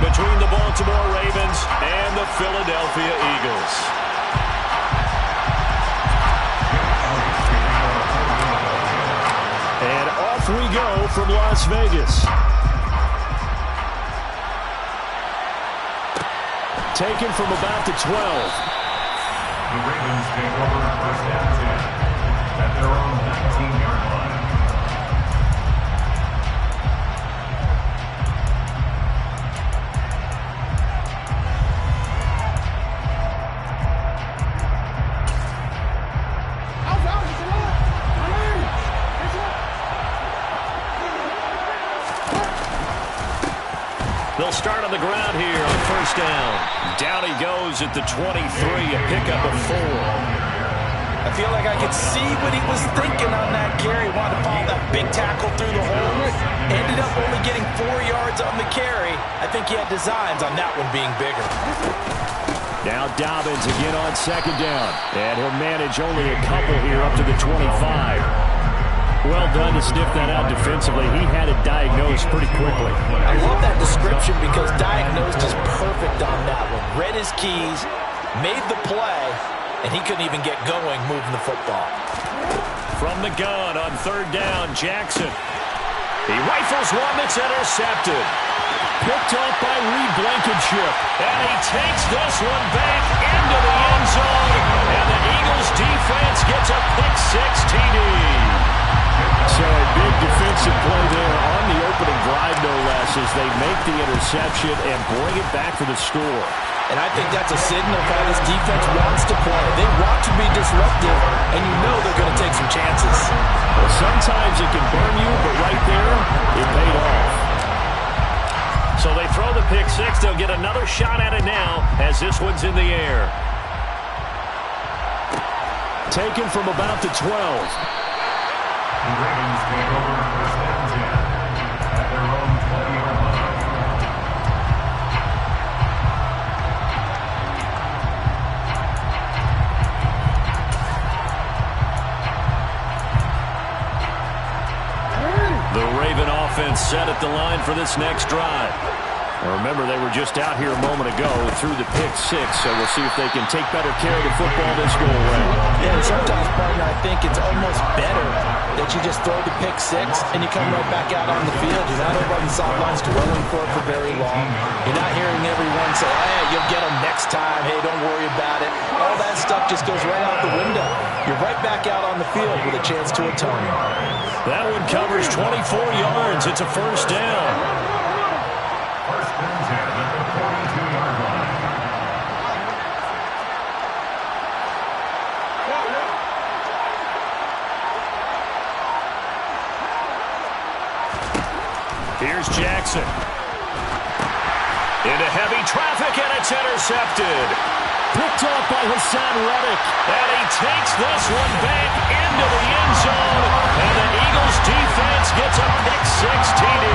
between the Baltimore Ravens and the Philadelphia Eagles. And off we go from Las Vegas. Taken from about the 12. The Ravens take over first and 10 at their own 19-yard line. They'll start on the ground here on first down. Down he goes at the 23, a pickup of 4. I feel like I could see what he was thinking on that carry. Wanted to follow that big tackle through the hole. Ended up only getting 4 yards on the carry. I think he had designs on that one being bigger. Now Dobbins again on second down. And he'll manage only a couple here up to the 25. Well done to sniff that out defensively. He had it diagnosed pretty quickly. I love that description because diagnosed is perfect on that one. Read his keys, made the play, and he couldn't even get going moving the football. From the gun on third down, Jackson. He rifles one that's intercepted. Picked off by Reed Blankenship. And he takes this one back into the end zone. And the Eagles defense gets a pick-6 TD. So a big defensive play there on the opening drive, no less, as they make the interception and bring it back for the score. And I think that's a signal of how this defense wants to play. They want to be disruptive, and you know they're going to take some chances. Well, sometimes it can burn you, but right there, it paid off. So they throw the pick-6. They'll get another shot at it now as this one's in the air. Taken from about the 12. The Ravens take over first and 10 at their own 20-yard line. The Raven offense set at the line for this next drive. Now remember, they were just out here a moment ago through the pick-6, so we'll see if they can take better care of the football this go around. Yeah, and sometimes, partner, I think it's almost better that you just throw the pick-6 and you come right back out on the field. You're not over on the sidelines dwelling for it for very long. You're not hearing everyone say, hey, you'll get them next time. Hey, don't worry about it. All that stuff just goes right out the window. You're right back out on the field with a chance to atone. That one covers 24 yards. It's a first down. First and 10 at the 42-yard line. Here's Jackson. Into heavy traffic, and it's intercepted. Picked off by Hassan Reddick. And he takes this one back into the end zone. And the Eagles defense gets a pick-6 TD.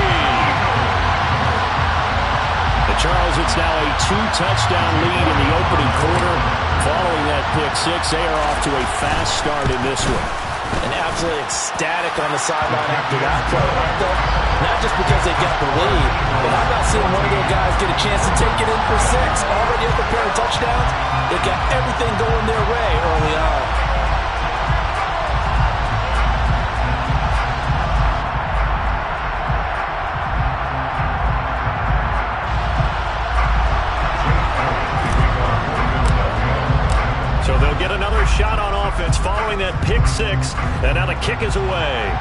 Charles, it's now a 2-touchdown lead in the opening quarter. Following that pick-6, they are off to a fast start in this one. And absolutely ecstatic on the sideline after that play, aren't they? Not just because they got the lead, but how about seeing one of their guys get a chance to take it in for 6? Already up a pair of touchdowns. They got everything going their way early on. So they'll get another shot on offense following that pick-6, and now the kick is away.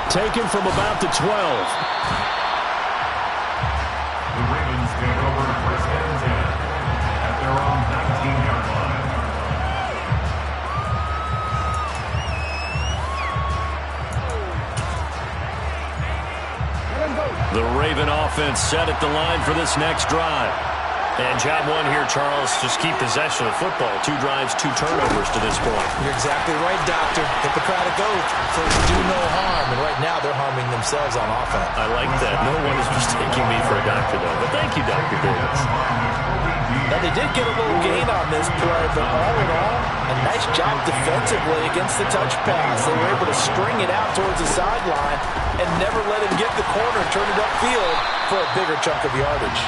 Taken from about the 12. The Ravens take over first and 10 at their own 19-yard line. The Raven offense set at the line for this next drive. And job one here, Charles, just keep possession of football. 2 drives, 2 turnovers to this point. You're exactly right, Doctor. Hippocratic oath. First, do no harm. And right now, they're harming themselves on offense. I like that. No one is mistaking me for a doctor, though. But thank you, Dr. Davis. Now, they did get a little gain on this play, but all in all, a nice job defensively against the touch pass. They were able to string it out towards the sideline and never let him get the corner and turn it upfield for a bigger chunk of yardage.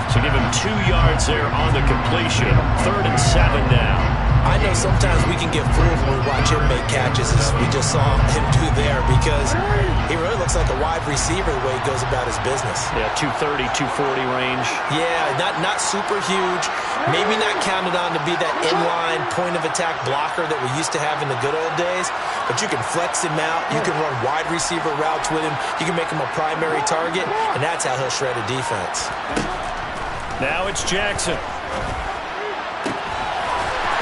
So give him 2 yards there on the completion. 3rd and 7 now. I know sometimes we can get fooled when we watch him make catches, as we just saw him do there, because he really looks like a wide receiver the way he goes about his business. Yeah, 230, 240 range. Yeah, not super huge. Maybe not counted on to be that inline point-of-attack blocker that we used to have in the good old days, but you can flex him out. You can run wide receiver routes with him. You can make him a primary target, and that's how he'll shred a defense. Now it's Jackson.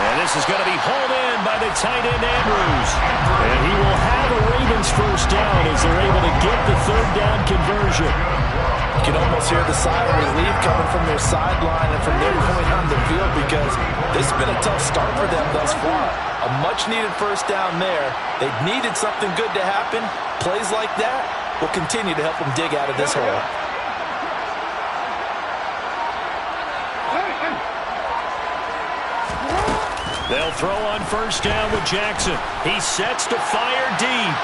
And this is going to be hauled in by the tight end, Andrews. And he will have a Ravens first down as they're able to get the 3rd down conversion. You can almost hear the sigh of relief coming from their sideline and from their point on the field, because this has been a tough start for them thus far. A much-needed first down there. They've needed something good to happen. Plays like that will continue to help them dig out of this hole. They'll throw on first down with Jackson. He sets to fire deep.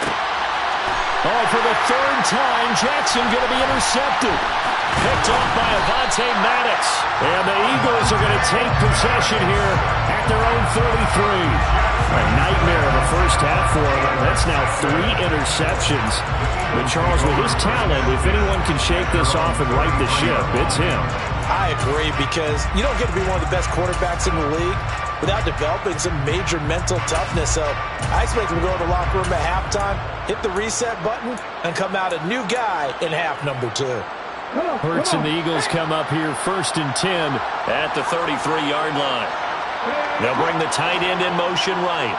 Oh, for the 3rd time, Jackson going to be intercepted. Picked off by Avonte Maddox. And the Eagles are going to take possession here at their own 33. A nightmare of a first half for them. That's now 3 interceptions. But Charles, with his talent, if anyone can shake this off and right the ship, it's him. I agree, because you don't get to be one of the best quarterbacks in the league without developing some major mental toughness. So I expect him to go to the locker room at halftime, hit the reset button, and come out a new guy in half number 2. Hurts and the Eagles come up here 1st and 10 at the 33-yard line. They'll bring the tight end in motion right.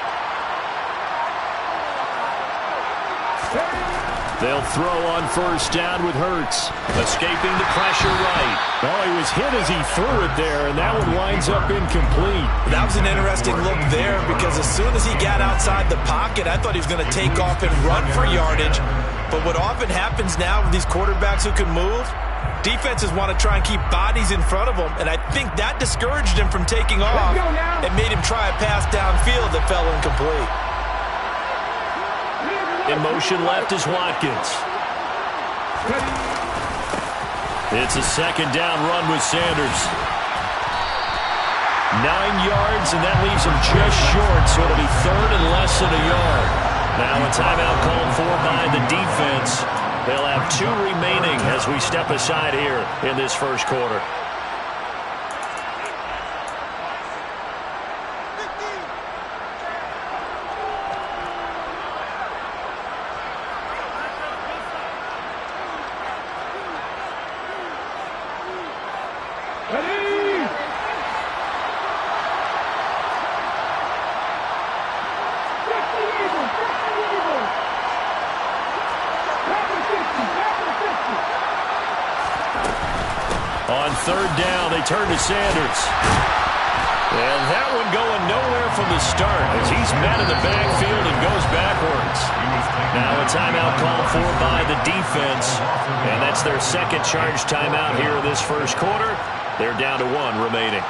They'll throw on first down with Hurts. Escaping the pressure right. Oh, he was hit as he threw it there, and that one winds up incomplete. That was an interesting look there, because as soon as he got outside the pocket, I thought he was going to take off and run for yardage. But what often happens now with these quarterbacks who can move, defenses want to try and keep bodies in front of them, and I think that discouraged him from taking off and made him try a pass downfield that fell incomplete. In motion left is Watkins. It's a 2nd down run with Sanders. 9 yards, and that leaves him just short, so it'll be 3rd and less than a yard. Now a timeout called for by the defense. They'll have 2 remaining as we step aside here in this first quarter. On 3rd down, they turn to Sanders. And that one going nowhere from the start as he's met in the backfield and goes backwards. Now a timeout called for by the defense. And that's their 2nd charge timeout here in this first quarter. They're down to 1 remaining.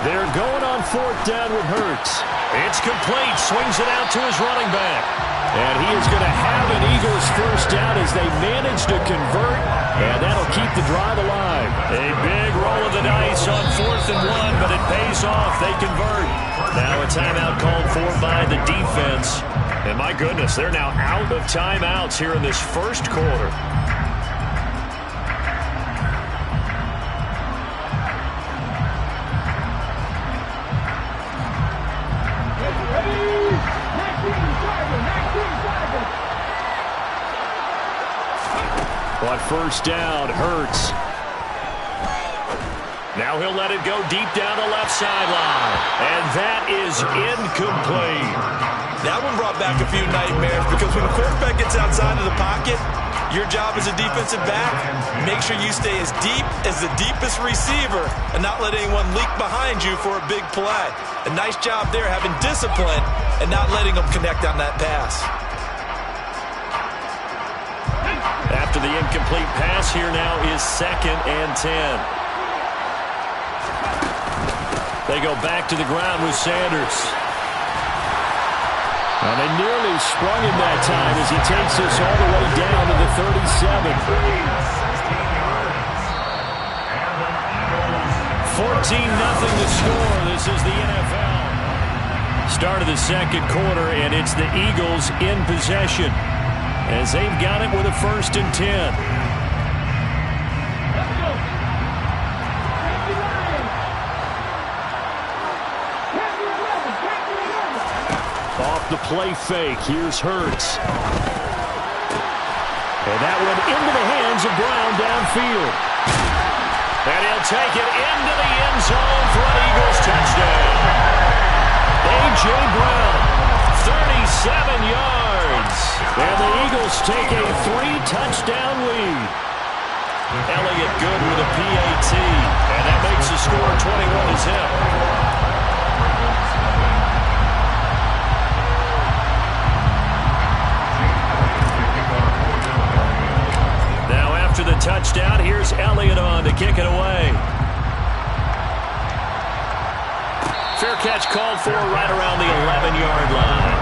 They're going on 4th down with Hurts. It's complete. Swings it out to his running back. And he is going to have an Eagles first down as they manage to convert. And that'll keep the drive alive. A big roll of the dice on 4th and 1, but it pays off. They convert. Now a timeout called for by the defense. And my goodness, they're now out of timeouts here in this first quarter. On first down, Hurts. Now he'll let it go deep down the left sideline. And that is incomplete. That one brought back a few nightmares because when the quarterback gets outside of the pocket, your job as a defensive back, make sure you stay as deep as the deepest receiver and not let anyone leak behind you for a big play. A nice job there having discipline and not letting them connect on that pass. After the incomplete pass, here now is 2nd and 10. They go back to the ground with Sanders. And they nearly sprung him that time as he takes us all the way down to the 37. 14-0 to score. This is the NFL. Start of the second quarter, and it's the Eagles in possession as they've got it with a 1st and 10. Off the play fake, here's Hurts. And that one into the hands of Brown downfield. And he'll take it into the end zone for an Eagles touchdown. A.J. Brown, 37 yards. And the Eagles take a 3-touchdown lead. Elliott good with a PAT. And that makes the score 21-0. After the touchdown, here's Elliott on to kick it away. Fair catch called for right around the 11-yard line.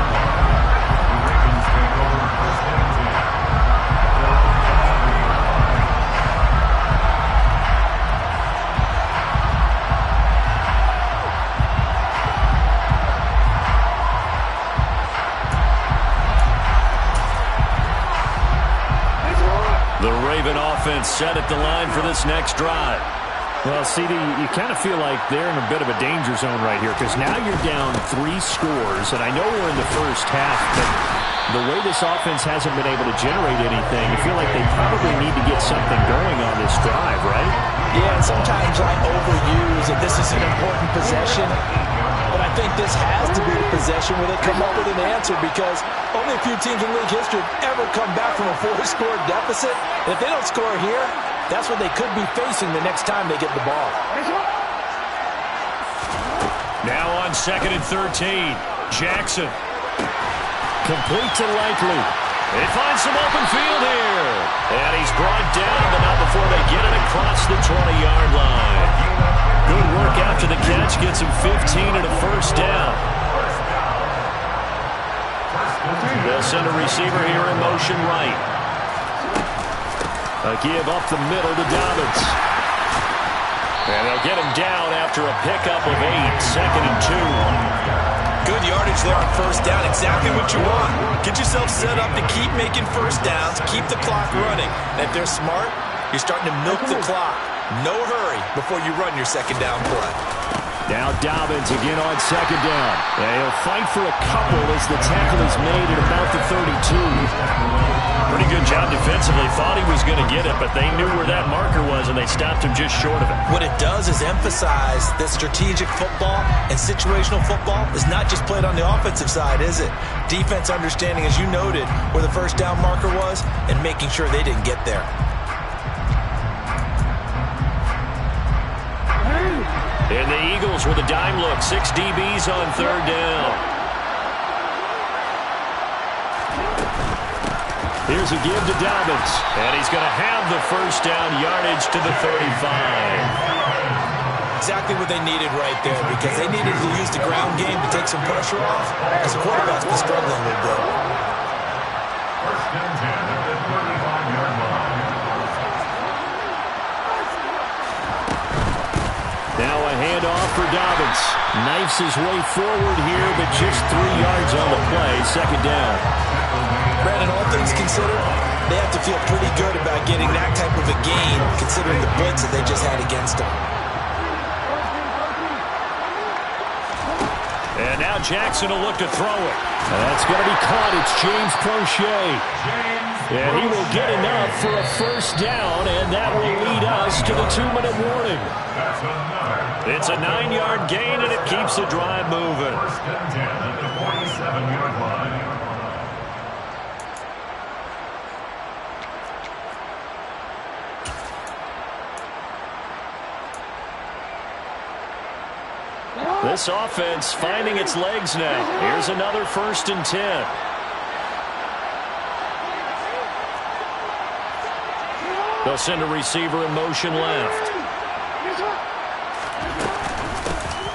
The Raven offense set at the line for this next drive. Well, CD, you kind of feel like they're in a bit of a danger zone right here because now you're down 3 scores, and I know we're in the first half, but the way this offense hasn't been able to generate anything, I feel like they probably need to get something going on this drive, right? Yeah, and sometimes I overuse that this is an important possession, but I think this has to be the possession where they come up with an answer because only a few teams in league history have ever come back from a 4-score deficit. And if they don't score here, that's what they could be facing the next time they get the ball. Now on 2nd and 13, Jackson. Complete to Likely. They find some open field here. And he's brought down, but not before they get it across the 20-yard line. Good work after the catch. Gets him 15 and a 1st down. They'll send a receiver here in motion right. A give up the middle to Dobbins. And they'll get him down after a pickup of 8. 2nd and 2. Good yardage there on 1st down. Exactly what you want. Get yourself set up to keep making 1st downs, keep the clock running. And if they're smart, you're starting to milk the clock. No hurry before you run your 2nd down play. Now Dobbins again on 2nd down. And he'll fight for a couple as the tackle is made at about the 32. Pretty good job defensively. Thought he was going to get it, but they knew where that marker was, and they stopped him just short of it. What it does is emphasize that strategic football and situational football is not just played on the offensive side, is it? Defense understanding, as you noted, where the 1st down marker was and making sure they didn't get there. And the Eagles with a dime look. 6 DBs on 3rd down. Here's a give to Dobbins. And he's going to have the 1st down, yardage to the 35. Exactly what they needed right there because they needed to use the ground game to take some pressure off because the quarterback's been struggling a little bit. 1st and 10 at the 35-yard line. Now a handoff for Dobbins. Knifes his way forward here, but just 3 yards on the play. 2nd down. Brandon, all things considered, they have to feel pretty good about getting that type of a gain considering the blitz that they just had against them. And now Jackson will look to throw it. And that's going to be caught. It's James Prochet. And he will get enough for a 1st down, and that will lead us to the 2-minute warning. It's a 9-yard gain, and it keeps the drive moving. First and 10 at the 47-yard line. This offense finding its legs now. Here's another 1st and 10. They'll send a receiver in motion left.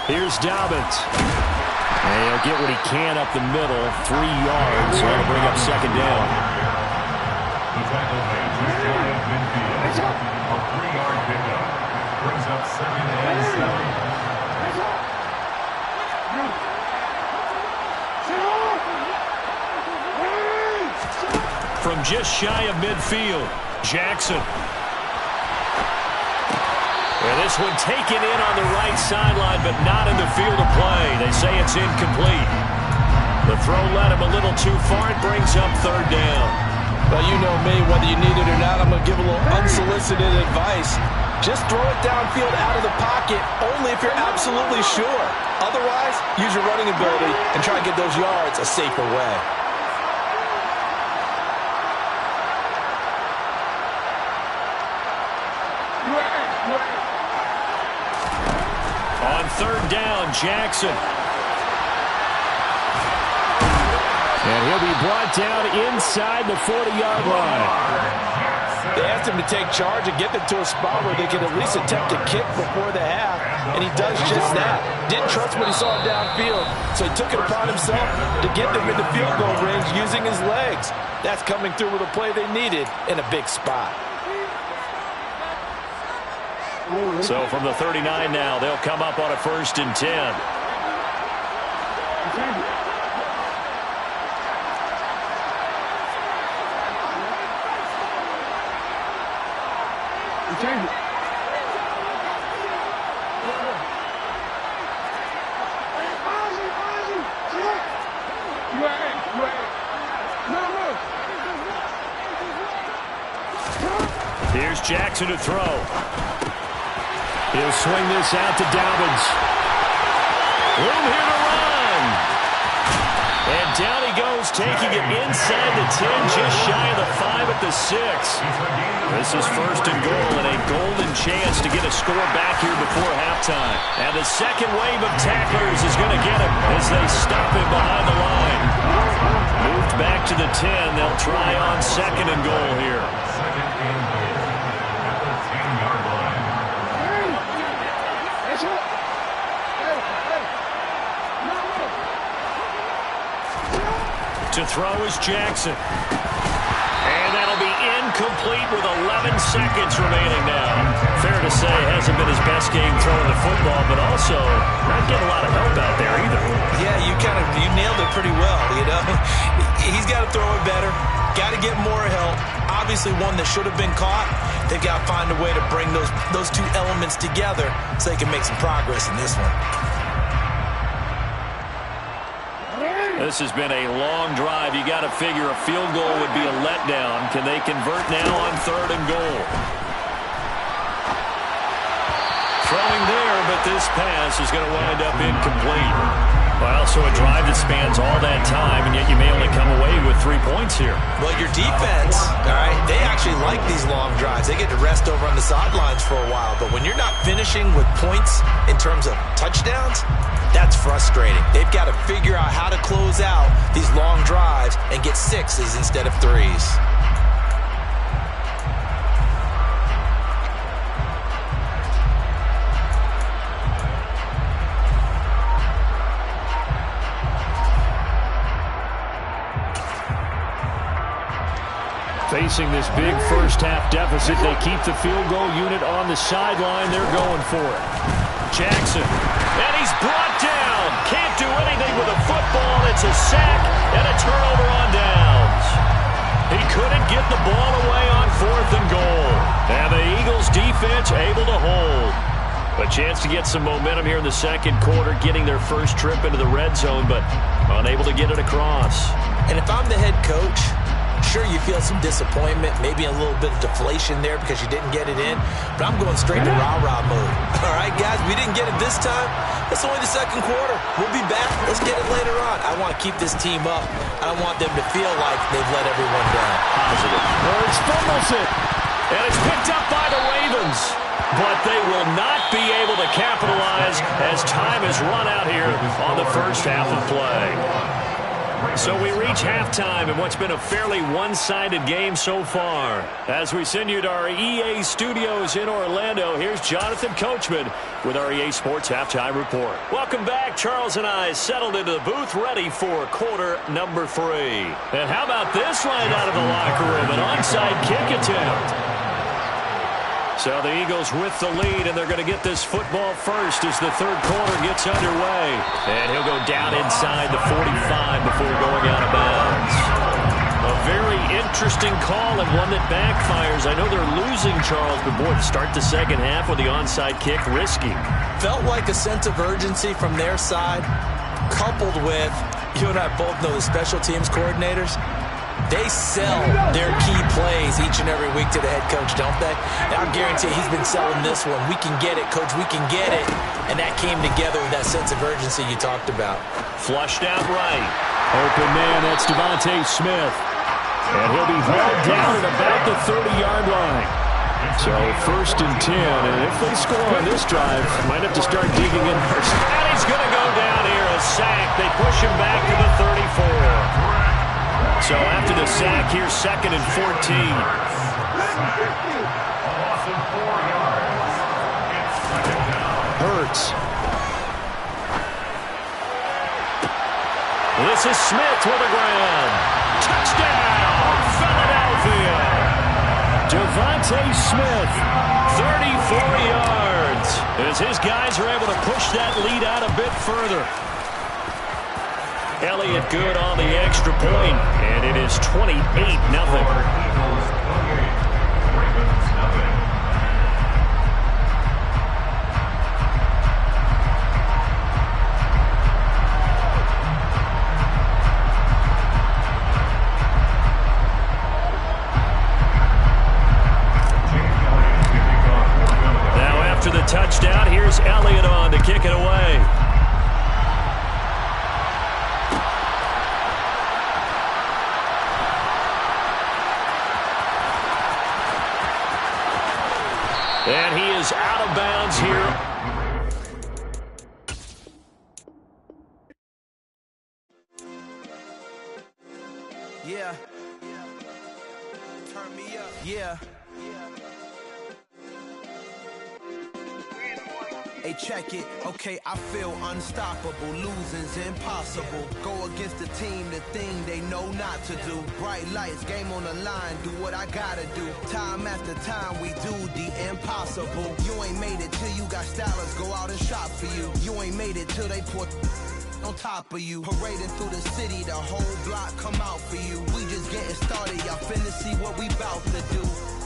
Here's Dobbins. And he'll get what he can up the middle. 3 yards. So that'll bring up 2nd down. The tackle made just shy of midfield. A 3-yard pickup. Brings up 2nd and 7. From just shy of midfield, Jackson. And this one taken in on the right sideline, but not in the field of play. They say it's incomplete. The throw led him a little too far. It brings up 3rd down. Well, you know me, whether you need it or not, I'm going to give a little unsolicited advice. Just throw it downfield out of the pocket, only if you're absolutely sure. Otherwise, use your running ability and try to get those yards a safer way. On 3rd down, Jackson. And he'll be brought down inside the 40-yard line. They asked him to take charge and get them to a spot where they could at least attempt to kick before the half, and he does just that. Didn't trust what he saw downfield, so he took it upon himself to get them into field goal range using his legs. That's coming through with a play they needed in a big spot. So from the 39 now, they'll come up on a 1st and 10. Here's Jackson to throw. He'll swing this out to Dobbins. Room here to run. And down he goes, taking it inside the 10, just shy of the 5 at the 6. This is 1st and goal, and a golden chance to get a score back here before halftime. And the second wave of tacklers is going to get him as they stop him behind the line. Moved back to the 10. They'll try on 2nd and goal here. 2nd and goal at the 10-yard line. To throw is Jackson. And that'll be incomplete with 11 seconds remaining now. Fair to say, hasn't been his best game throwing the football, but also not getting a lot of help out there either. Yeah, you nailed it pretty well, you know. He's got to throw it better. Got to get more help. Obviously one that should have been caught. They've got to find a way to bring those two elements together so they can make some progress in this one. This has been a long drive. You got to figure a field goal would be a letdown. Can they convert now on 3rd and goal? Throwing there, but this pass is going to wind up incomplete. Well, so a drive that spans all that time, and yet you may only come away with 3 points here. Well, your defense, all right, they actually like these long drives. They get to rest over on the sidelines for a while. But when you're not finishing with points in terms of touchdowns, that's frustrating. They've got to figure out how to close out these long drives and get 6s instead of 3s. Facing this big first-half deficit, they keep the field goal unit on the sideline. They're going for it. Jackson, and he's brought down. Can't do anything with a football. It's a sack and a turnover on downs. He couldn't get the ball away on 4th and goal. And the Eagles defense able to hold. A chance to get some momentum here in the second quarter, getting their first trip into the red zone, but unable to get it across. And if I'm the head coach, Sure, you feel some disappointment, maybe a little bit of deflation there because you didn't get it in, but I'm going straight to rah-rah mode. All right, guys, we didn't get it this time. It's only the second quarter. We'll be back. Let's get it later on. I want to keep this team up. I don't want them to feel like they've let everyone down. Positive. Hurts fumbles it, and it's picked up by the Ravens. But they will not be able to capitalize as time has run out here on the first half of play. So we reach halftime in what's been a fairly one-sided game so far. As we send you to our EA studios in Orlando, here's Jonathan Coachman with our EA Sports Halftime Report. Welcome back. Charles and I settled into the booth ready for quarter number 3. And how about this line out of the locker room? An onside kick attempt. So the Eagles with the lead, and they're going to get this football first as the third quarter gets underway. And he'll go down inside the 45 before going out of bounds. A very interesting call and one that backfires. I know they're losing, Charles, but boy, to start the second half with the onside kick, risky. Felt like a sense of urgency from their side, coupled with, you and I both know the special teams coordinators. They sell their key plays each and every week to the head coach, don't they? And I guarantee he's been selling this one. We can get it, coach, we can get it. And that came together with that sense of urgency you talked about. Flushed out right. Open man, that's Devontae Smith. And he'll be held down at about the 30-yard line. So first and 10, and if they score on this drive, might have to start digging in. And he's going to go down here, a sack. They push him back to the 34. So after the sack, here's second and 14. Hurts. This is Smith with the ground. Touchdown, Philadelphia. Devontae Smith, 34 yards. As his guys are able to push that lead out a bit further. Elliott good on the extra point, and it is 28-0. Now after the touchdown, here's Elliott on to kick it away. And he is out of bounds here. Yeah. Turn me up. Yeah. Hey, check it. Okay, I feel unstoppable. Losing's impossible. Go against the team, the thing they know not to do. Bright lights, game on the line. Do what I gotta do. Time after time, we do the impossible. You ain't made it till you got stylers go out and shop for you. You ain't made it till they pour on top of you. Parading through the city, the whole block come out for you. We just getting started, y'all finna see what we bout to do.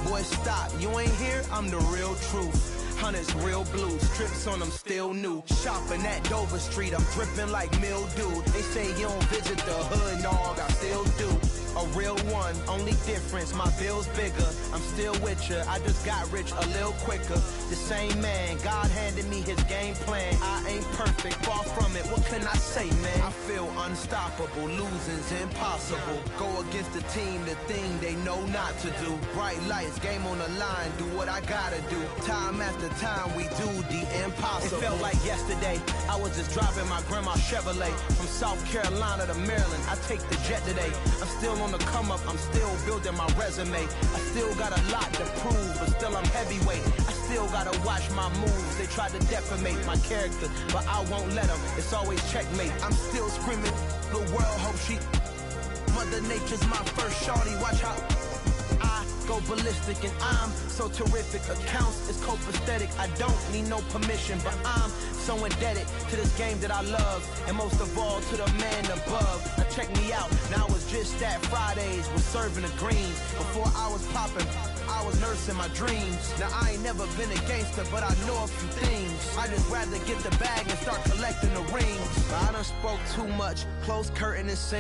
Boy, stop, you ain't here, I'm the real truth. Hunters, real blue, strips on them still new. Shopping at Dover Street, I'm dripping like mildew. They say you don't visit the hood, dog, I still do. A real one, only difference, my bill's bigger. I'm still with ya, I just got rich a little quicker. The same man, God handed me his game plan. I ain't perfect, far from it, what can I say, man? I feel unstoppable, losing's impossible. Go against the team, the thing they know not to do. Bright lights, game on the line, do what I gotta do. Time after time, we do the impossible. It felt like yesterday, I was just driving my grandma's Chevrolet. From South Carolina to Maryland, I take the jet today. I'm still on the come up, I'm still building my resume. I still got a lot to prove, but still I'm heavyweight. I still gotta watch my moves. They try to defamate my character, but I won't let them. It's always checkmate. I'm still screaming, the world hope she. Mother Nature's my first shorty, watch how I go ballistic, and I'm so terrific. Accounts is copacetic. I don't need no permission, but I'm so indebted to this game that I love, and most of all to the man above. Now check me out, now it's just that Fridays was serving the greens. Before I was popping, I was nursing my dreams. Now I ain't never been a gangster, but I know a few things. I just rather get the bag and start collecting the rings. I done spoke too much, close curtain and sing.